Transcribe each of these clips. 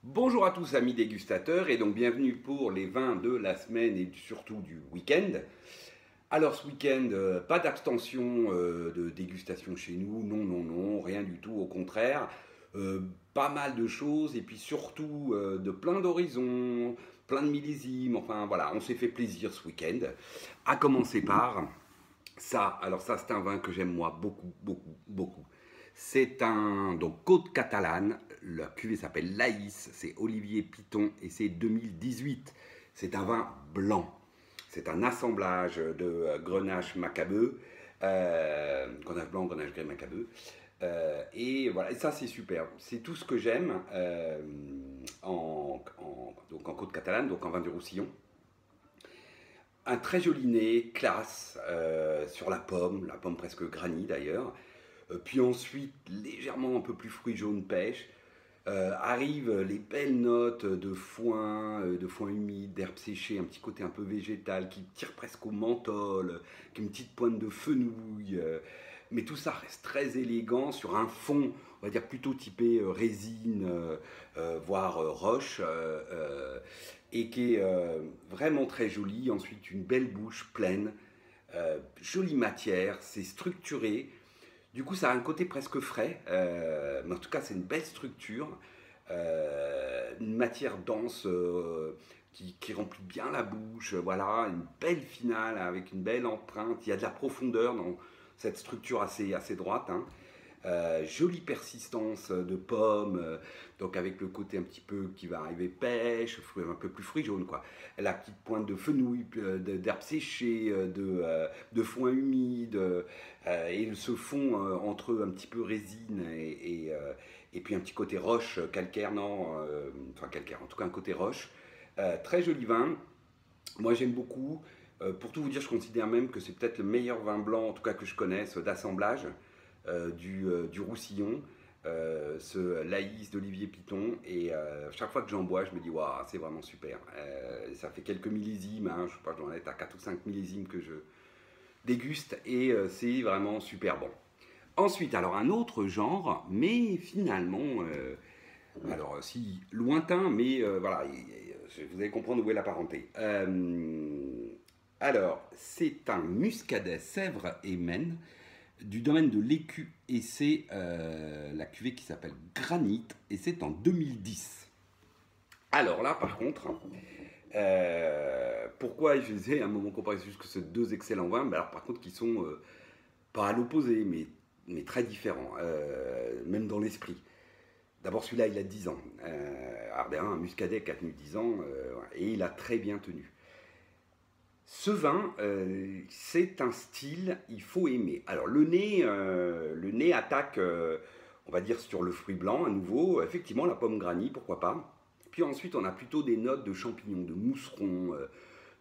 Bonjour à tous amis dégustateurs et donc bienvenue pour les vins de la semaine et surtout du week-end. Alors ce week-end, pas d'abstention de dégustation chez nous, non, rien du tout, au contraire. Pas mal de choses et puis surtout de plein d'horizons, plein de millésimes, enfin voilà, on s'est fait plaisir ce week-end. À commencer par ça, alors ça c'est un vin que j'aime moi beaucoup. C'est un donc Côte Catalane, la cuvée s'appelle Laïs, c'est Olivier Piton et c'est 2018. C'est un vin blanc. C'est un assemblage de Grenache Macabeu, Grenache blanc, Grenache gris Macabeu. Et voilà, et ça c'est super. C'est tout ce que j'aime donc en Côte Catalane, donc en vin du Roussillon. Un très joli nez, classe, sur la pomme presque granit d'ailleurs. Puis ensuite, légèrement un peu plus fruits jaunes pêche. Arrivent les belles notes de foin humide, d'herbes séchées, un petit côté un peu végétal qui tire presque au menthol, qui a une petite pointe de fenouil. Mais tout ça reste très élégant sur un fond, on va dire plutôt typé résine, voire roche, et qui est vraiment très joli. Ensuite, une belle bouche pleine, jolie matière, c'est structuré. Du coup, ça a un côté presque frais, mais en tout cas, c'est une belle structure, une matière dense qui remplit bien la bouche, voilà, une belle finale avec une belle empreinte. Il y a de la profondeur dans cette structure assez droite, hein. Jolie persistance de pommes, donc avec le côté un petit peu qui va arriver pêche, un peu plus fruits jaunes, quoi. La petite pointe de fenouil, d'herbes séchées, de foin humide, et ce fond entre un petit peu résine et puis un petit côté roche, calcaire, non, enfin calcaire, en tout cas un côté roche. Très joli vin, moi j'aime beaucoup. Pour tout vous dire, je considère même que c'est peut-être le meilleur vin blanc, en tout cas que je connaisse, d'assemblage du Roussillon, ce Laïs d'Olivier Piton. Et chaque fois que j'en bois, je me dis, waouh, c'est vraiment super. Ça fait quelques millésimes, hein, je sais pas, je dois en être à 4 ou 5 millésimes que je déguste et c'est vraiment super bon. Ensuite, alors un autre genre, mais finalement, alors si lointain, mais voilà, vous allez comprendre où est la parenté. Alors, c'est un muscadet Sèvres et Maine du domaine de l'Écu et c'est la cuvée qui s'appelle Granit et c'est en 2010. Alors là, par contre, pourquoi je disais à un moment comparé juste que c'est deux excellents vins, mais alors par contre qui sont pas à l'opposé, mais très différents, même dans l'esprit. D'abord, celui-là, il a 10 ans. Ardéen, un muscadet qui a tenu 10 ans, et il a très bien tenu. Ce vin, c'est un style, il faut aimer. Alors, le nez attaque, on va dire, sur le fruit blanc, à nouveau. Effectivement, la pomme granit, pourquoi pas. Puis ensuite, on a plutôt des notes de champignons, de mousserons,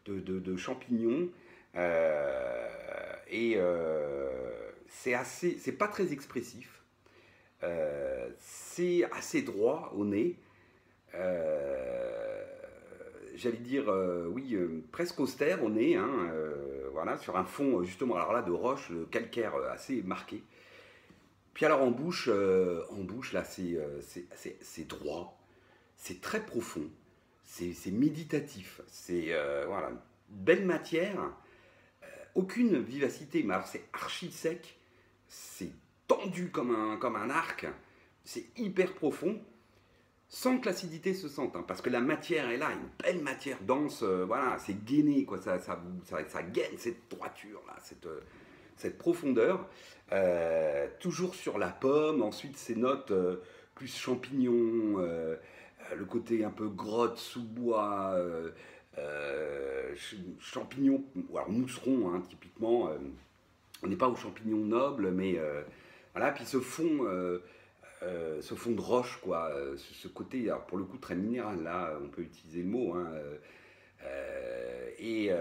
de champignons. Et c'est pas très expressif. C'est assez droit au nez. J'allais dire, oui, presque austère au nez, hein, voilà, sur un fond, justement, alors là, de roche, calcaire assez marqué. Puis alors en bouche là, c'est droit, c'est très profond, c'est méditatif, c'est voilà, belle matière, aucune vivacité, mais alors c'est archi sec, c'est tendu comme un arc, c'est hyper profond, sans que l'acidité se sente, hein, parce que la matière est là, une belle matière dense, voilà, c'est gainé, quoi, ça gaine cette droiture là, cette profondeur, toujours sur la pomme, ensuite ces notes plus champignons, le côté un peu grotte sous bois, champignons, ou alors mousseron, hein, typiquement, on n'est pas aux champignons nobles, mais voilà, puis ce fond de roche, quoi, ce côté, alors pour le coup très minéral, là, on peut utiliser le mot, hein, et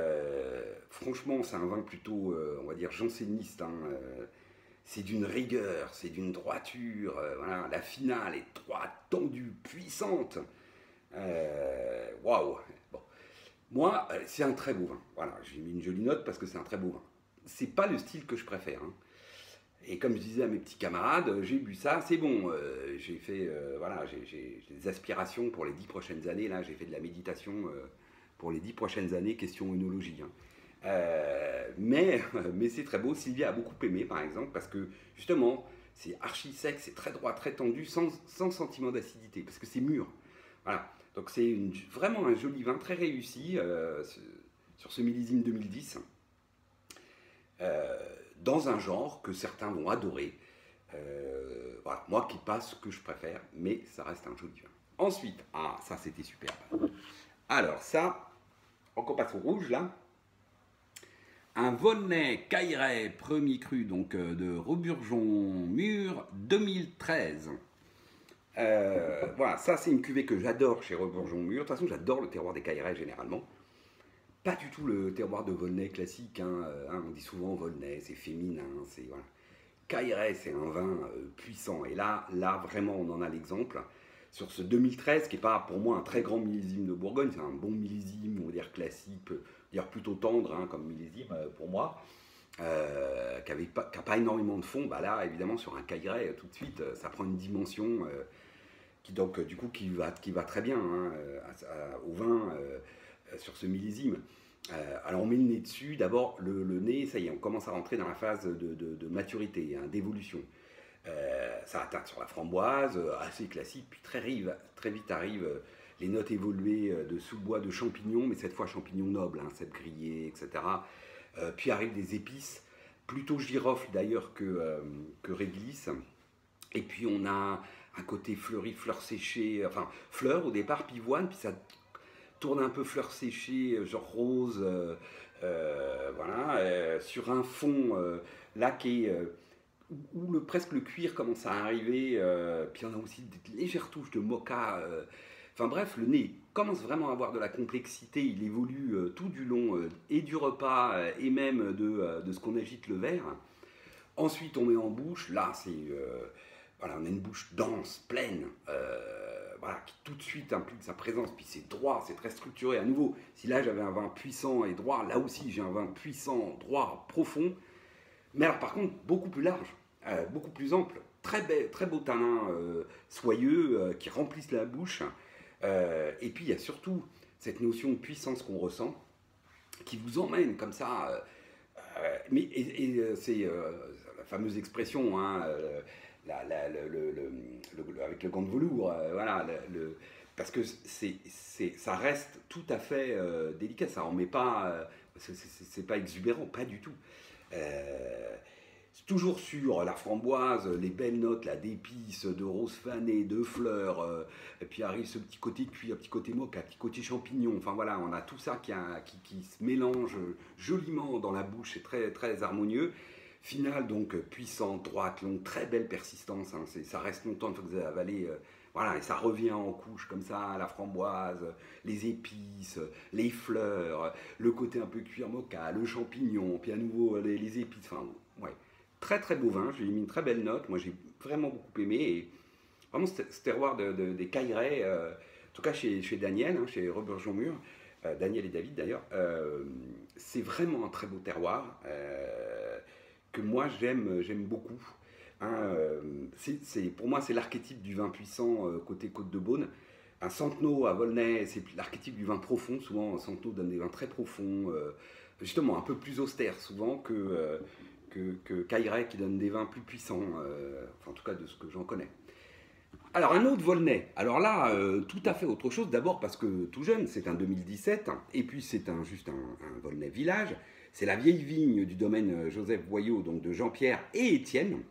franchement, c'est un vin plutôt, on va dire, janséniste, hein, c'est d'une rigueur, c'est d'une droiture, voilà, la finale est droite, tendue, puissante. Waouh! Bon. Moi, c'est un très beau vin. Voilà, j'ai mis une jolie note parce que c'est un très beau vin. C'est pas le style que je préfère, hein. Et comme je disais à mes petits camarades, j'ai bu ça, c'est bon. J'ai fait, voilà, j'ai des aspirations pour les 10 prochaines années. Là, j'ai fait de la méditation pour les 10 prochaines années, question œnologie. Hein. Mais c'est très beau. Sylvia a beaucoup aimé, par exemple, parce que justement, c'est archi sec, c'est très droit, très tendu, sans sentiment d'acidité, parce que c'est mûr. Voilà. Donc c'est vraiment un joli vin, très réussi sur ce millésime 2010. Dans un genre que certains vont adorer. Voilà, moi qui passe ce que je préfère, mais ça reste un joli vin. Ensuite, ah, ça c'était super. Alors ça, on passe au rouge là. Un Volnay Cailleray premier cru donc de Reburgeon Mur 2013. Voilà, ça c'est une cuvée que j'adore chez Reburgeon Mur. De toute façon, j'adore le terroir des Cailleray généralement. Pas du tout le terroir de Volnay classique. On dit souvent Volnay, c'est féminin. C'est voilà. Cailleray, c'est un vin puissant. Et là, vraiment, on en a l'exemple. Sur ce 2013, qui n'est pas pour moi un très grand millésime de Bourgogne, c'est un bon millésime, on va dire classique, dire plutôt tendre comme millésime pour moi, qui n'a pas énormément de fond. Bah là, évidemment, sur un Cailleray, tout de suite, ça prend une dimension qui va très bien au vin sur ce millésime. Alors on met le nez dessus, d'abord le nez, ça y est, on commence à rentrer dans la phase de maturité, d'évolution. Ça attaque sur la framboise, assez classique, puis très vite arrivent les notes évoluées de sous-bois de champignons, mais cette fois champignons nobles, cèpes grillés, etc. Puis arrivent des épices, plutôt girofle d'ailleurs que réglisse. Et puis on a un côté fleuri, fleurs séchées, enfin fleurs au départ, pivoine, puis ça tourne un peu fleurs séchées, genre rose, voilà, sur un fond là qui est où presque le cuir commence à arriver, puis on a aussi des légères touches de mocha. Enfin bref, le nez commence vraiment à avoir de la complexité, il évolue tout du long et du repas et même de ce qu'on agite le verre. Ensuite, on met en bouche, là c'est voilà, on a une bouche dense, pleine, voilà, qui tout de suite implique sa présence, puis c'est droit, c'est très structuré. À nouveau, si là j'avais un vin puissant et droit, là aussi j'ai un vin puissant, droit, profond, mais alors par contre beaucoup plus large, beaucoup plus ample, très beau tanin soyeux qui remplissent la bouche. Et puis il y a surtout cette notion de puissance qu'on ressent, qui vous emmène comme ça. C'est la fameuse expression, avec le gant de velours, voilà, parce que ça reste tout à fait délicat, ça en met pas, c'est pas exubérant, pas du tout. Toujours sur la framboise, les belles notes là, d'épices, de rose fané, de fleurs, et puis arrive ce petit côté cuir, petit côté mocha, petit côté champignon, enfin voilà, on a tout ça qui se mélange joliment dans la bouche, c'est très, très harmonieux. Finale donc puissante, droite, longue, très belle persistance, ça reste longtemps une fois que vous avez avalé, voilà, et ça revient en couche comme ça, la framboise, les épices, les fleurs, le côté un peu cuir mocha, le champignon, puis à nouveau les épices, enfin ouais. Très très beau vin, je lui ai mis une très belle note, moi j'ai vraiment beaucoup aimé, et vraiment ce terroir des Cailleray, en tout cas chez Daniel, chez Reburgeon Mur, Daniel et David d'ailleurs, c'est vraiment un très beau terroir que moi j'aime beaucoup. Pour moi c'est l'archétype du vin puissant côté Côte-de-Beaune. Un Centenot à Volnay, c'est l'archétype du vin profond, souvent un Centenot donne des vins très profonds, justement un peu plus austères souvent que Cailleray qui donne des vins plus puissants, enfin en tout cas de ce que j'en connais. Alors un autre Volnay, alors là tout à fait autre chose, d'abord parce que tout jeune, c'est un 2017, et puis c'est juste un Volnay village, c'est la vieille vigne du domaine Joseph Boyau, donc de Jean-Pierre et Étienne,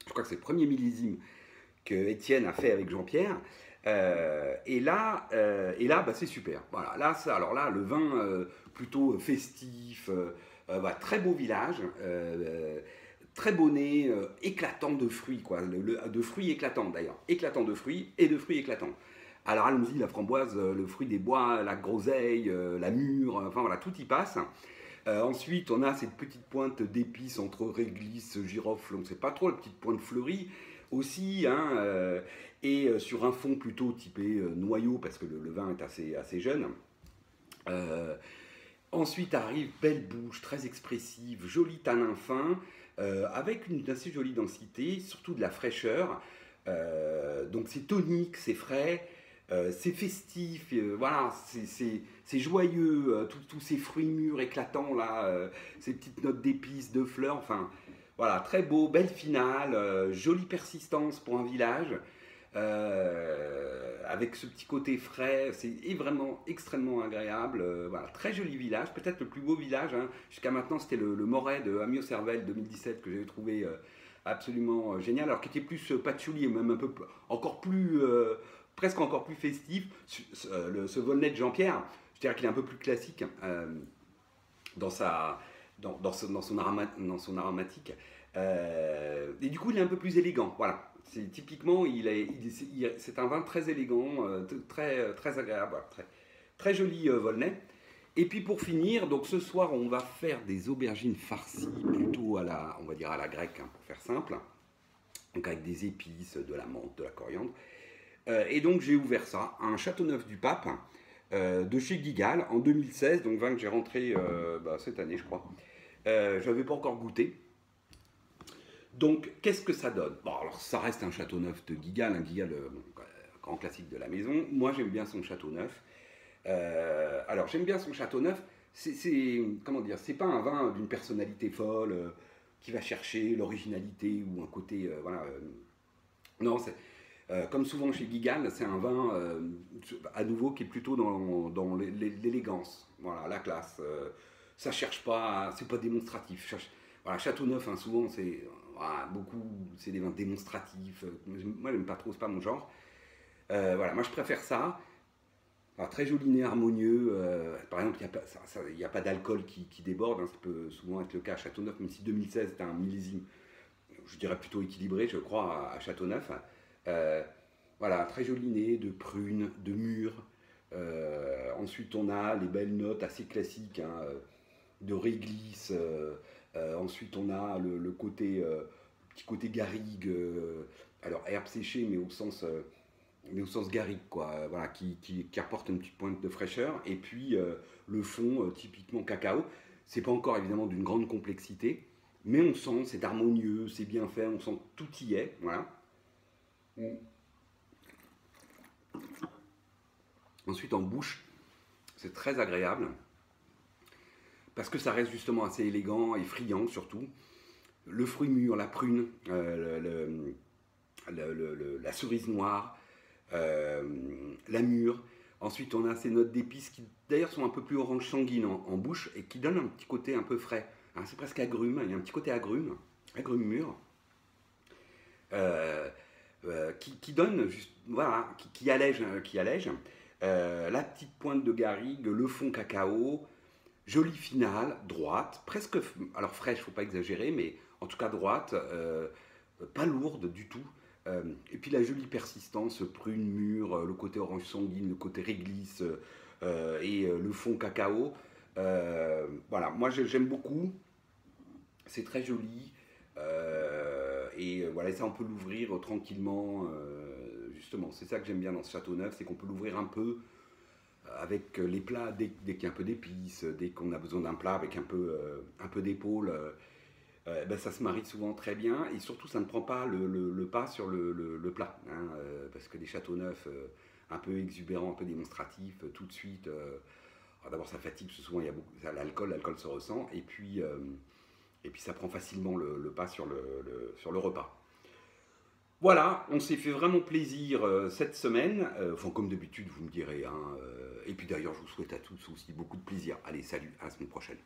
je crois que c'est le premier millésime que Étienne a fait avec Jean-Pierre, et là bah, c'est super, voilà, alors là le vin plutôt festif, très beau village, très beau nez, éclatant de fruits, quoi, de fruits éclatants d'ailleurs, éclatant de fruits et de fruits éclatants. Alors allons-y, la framboise, le fruit des bois, la groseille, la mûre, enfin voilà, tout y passe. Ensuite, on a cette petite pointe d'épices entre réglisse, girofle, on ne sait pas trop, la petite pointe fleurie aussi, et sur un fond plutôt typé noyau, parce que le vin est assez jeune. Ensuite arrive belle bouche, très expressive, joli tanin fin, avec une assez jolie densité, surtout de la fraîcheur. Donc c'est tonique, c'est frais, c'est festif, voilà, c'est joyeux, tous ces fruits mûrs éclatants là, ces petites notes d'épices, de fleurs, enfin voilà, très beau, belle finale, jolie persistance pour un village. Avec ce petit côté frais, c'est vraiment extrêmement agréable. Voilà, très joli village, peut-être le plus beau village, hein. Jusqu'à maintenant, c'était le Moret de Amiot-Cervelle 2017 que j'avais trouvé absolument génial, alors qui était plus patchouli, même un peu encore plus, presque encore plus festif. Ce Volnay de Jean-Pierre, je dirais qu'il est un peu plus classique dans sa, dans son aromatique. Et du coup, il est un peu plus élégant. Voilà. C'est typiquement, c'est un vin très élégant, très agréable, voilà, très joli Volnay. Et puis pour finir, donc ce soir, on va faire des aubergines farcies plutôt on va dire à la grecque, hein, pour faire simple. Donc avec des épices, de la menthe, de la coriandre. Et donc j'ai ouvert ça, un Châteauneuf du Pape, de chez Guigal en 2016, donc vin que j'ai rentré cette année, je crois. Je n'avais pas encore goûté. Donc, qu'est-ce que ça donne? Bon, alors ça reste un Châteauneuf de Guigal, un Guigal, grand classique de la maison. Moi, j'aime bien son Châteauneuf. Alors, j'aime bien son Châteauneuf. Comment dire, c'est pas un vin d'une personnalité folle qui va chercher l'originalité ou un côté, voilà. Non, comme souvent chez Guigal, c'est un vin à nouveau qui est plutôt dans l'élégance, voilà, la classe. Ça cherche pas, c'est pas démonstratif. Voilà, Châteauneuf, hein, souvent voilà, c'est des vins démonstratifs. Moi, j'aime pas trop, c'est pas mon genre. Voilà, moi je préfère ça. Alors, très joli nez harmonieux. Par exemple, il n'y a pas d'alcool qui déborde, hein, ça peut souvent être le cas à Châteauneuf, même si 2016 était un millésime, je dirais plutôt équilibré, je crois, à Châteauneuf. Voilà, très joli nez de prunes, de mûres. Ensuite, on a les belles notes assez classiques, hein, de réglisse. Ensuite, on a le côté, petit côté garrigue, alors herbe séchée, mais au sens garrigue, quoi, voilà, qui apporte une petite pointe de fraîcheur. Et puis, le fond, typiquement cacao. C'est pas encore évidemment d'une grande complexité, mais on sent, c'est harmonieux, c'est bien fait, on sent que tout y est, voilà. Ensuite, en bouche, c'est très agréable, parce que ça reste justement assez élégant et friand surtout. Le fruit mûr, la prune, la cerise noire, la mûre. Ensuite, on a ces notes d'épices qui d'ailleurs sont un peu plus orange sanguine en bouche et qui donnent un petit côté un peu frais. Hein, c'est presque agrume, il y a un petit côté agrume mûr, qui donne, juste, voilà, qui allège. La petite pointe de garrigue, le fond cacao, jolie finale, droite, presque, alors fraîche, faut pas exagérer, mais en tout cas droite, pas lourde du tout. Et puis la jolie persistance, prune mûre, le côté orange sanguine, le côté réglisse et le fond cacao. Voilà, moi j'aime beaucoup, c'est très joli. Et voilà, ça on peut l'ouvrir tranquillement, justement, c'est ça que j'aime bien dans ce Châteauneuf, c'est qu'on peut l'ouvrir un peu avec les plats, dès qu'il y a un peu d'épices, dès qu'on a besoin d'un plat avec un peu d'épaule, ben ça se marie souvent très bien et surtout ça ne prend pas le pas sur le plat, hein, parce que les Châteauneuf un peu exubérants, un peu démonstratifs, tout de suite, d'abord ça fatigue, parce que souvent il y a beaucoup, l'alcool se ressent, et puis ça prend facilement le pas sur le repas. Voilà, on s'est fait vraiment plaisir cette semaine. Enfin, comme d'habitude, vous me direz, hein, et puis d'ailleurs, je vous souhaite à tous aussi beaucoup de plaisir. Allez, salut, à la semaine prochaine.